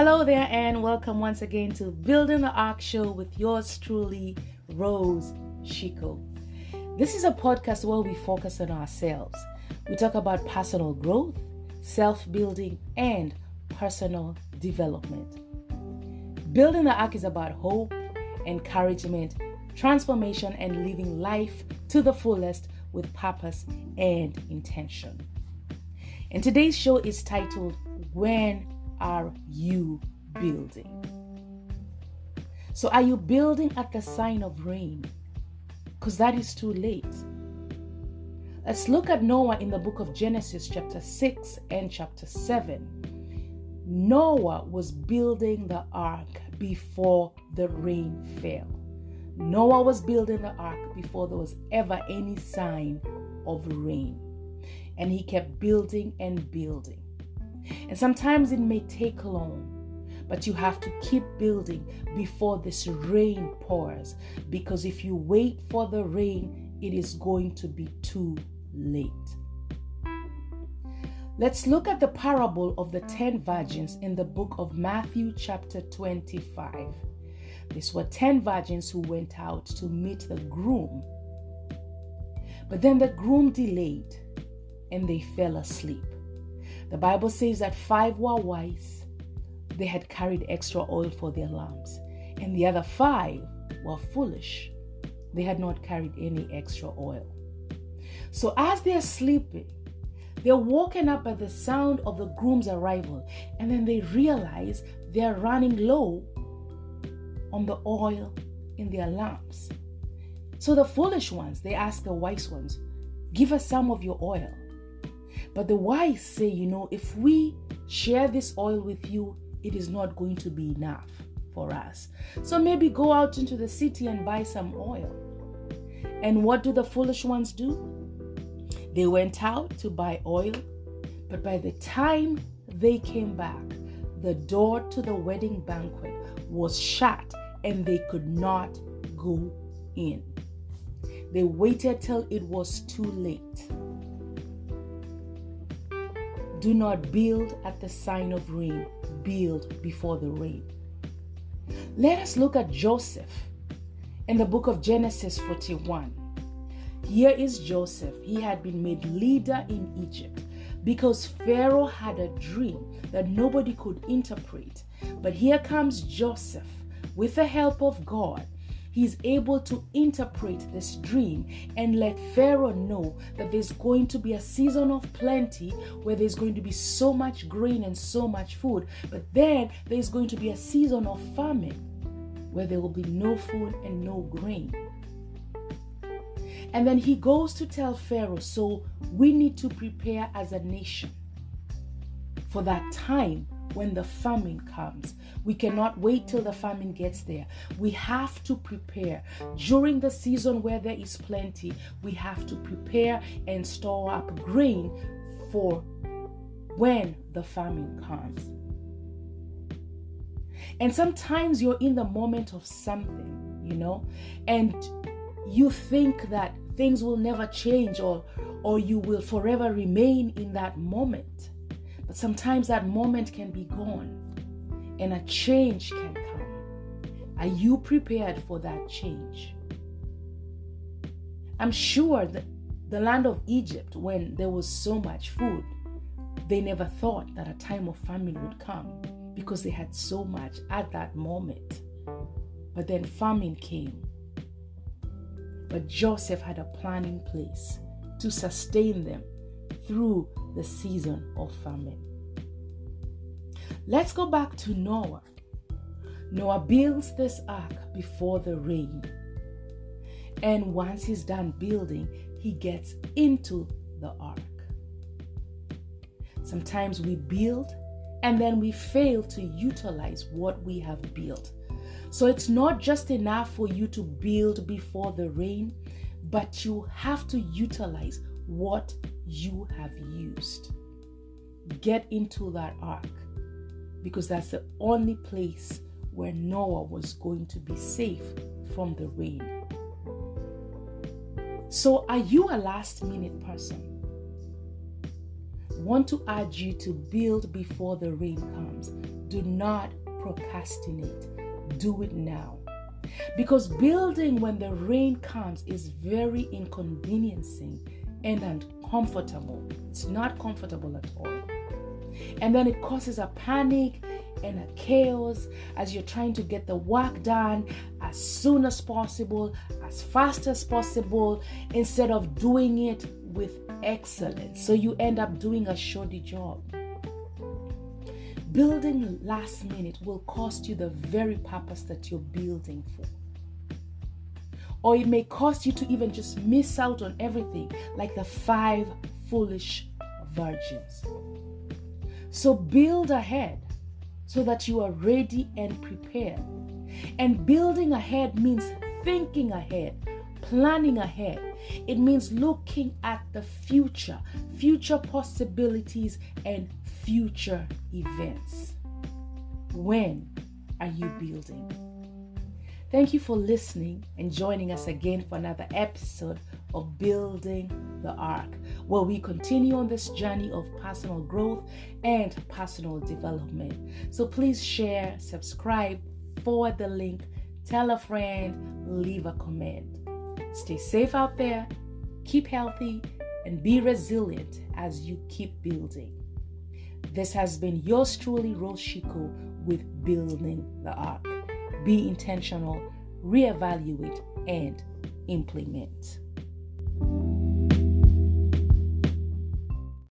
Hello there and welcome once again to Building the Ark Show with yours truly, Rose Shiku. This is a podcast where we focus on ourselves. We talk about personal growth, self-building, and personal development. Building the Ark is about hope, encouragement, transformation, and living life to the fullest with purpose and intention. And today's show is titled, When Are You Building? So are you building at the sign of rain? Because that is too late. Let's look at Noah in the book of Genesis chapter 6 and chapter 7. Noah was building the ark before the rain fell. Noah was building the ark before there was ever any sign of rain. And he kept building and building. And sometimes it may take long, but you have to keep building before this rain pours. Because if you wait for the rain, it is going to be too late. Let's look at the parable of the 10 virgins in the book of Matthew chapter 25. These were 10 virgins who went out to meet the groom. But then the groom delayed and they fell asleep. The Bible says that 5 were wise. They had carried extra oil for their lamps. And the other 5 were foolish. They had not carried any extra oil. So as they're sleeping, they're woken up by the sound of the groom's arrival. And then they realize they're running low on the oil in their lamps. So the foolish ones, they ask the wise ones, give us some of your oil. But the wise say, if we share this oil with you, it is not going to be enough for us. So maybe go out into the city and buy some oil. And what do the foolish ones do? They went out to buy oil, but by the time they came back, the door to the wedding banquet was shut and they could not go in. They waited till it was too late. Do not build at the sign of rain. Build before the rain. Let us look at Joseph in the book of Genesis 41. Here is Joseph. He had been made leader in Egypt because Pharaoh had a dream that nobody could interpret. But here comes Joseph with the help of God. He's able to interpret this dream and let Pharaoh know that there's going to be a season of plenty where there's going to be so much grain and so much food. But then there's going to be a season of famine where there will be no food and no grain. And then he goes to tell Pharaoh, so we need to prepare as a nation for that time when the famine comes. We cannot wait till the famine gets there. We have to prepare. During the season where there is plenty, we have to prepare and store up grain for when the famine comes. And sometimes you're in the moment of something, and you think that things will never change or you will forever remain in that moment. But sometimes that moment can be gone and a change can come. Are you prepared for that change? I'm sure that the land of Egypt, when there was so much food, they never thought that a time of famine would come because they had so much at that moment. But then famine came. But Joseph had a plan in place to sustain them through the season of famine. Let's go back to Noah. Noah builds this ark before the rain. And once he's done building, he gets into the ark. Sometimes we build and then we fail to utilize what we have built. So it's not just enough for you to build before the rain, but you have to utilize what you have used. Get into that ark because that's the only place where Noah was going to be safe from the rain. So are you a last minute person? Want to urge you to build before the rain comes. Do not procrastinate. Do it now. Because building when the rain comes is very inconveniencing and uncomfortable. It's not comfortable at all. And then it causes a panic and a chaos as you're trying to get the work done as soon as possible, as fast as possible, instead of doing it with excellence. So you end up doing a shoddy job. Building last minute will cost you the very purpose that you're building for. Or it may cost you to even just miss out on everything, like the 5 foolish virgins. So build ahead so that you are ready and prepared. And building ahead means thinking ahead, planning ahead. It means looking at the future possibilities and future events. When are you building? Thank you for listening and joining us again for another episode of Building the Ark, where we continue on this journey of personal growth and personal development. So please share, subscribe, forward the link, tell a friend, leave a comment. Stay safe out there, keep healthy, and be resilient as you keep building. This has been yours truly, Rose Shiku, with Building the Ark. Be intentional, reevaluate, and implement.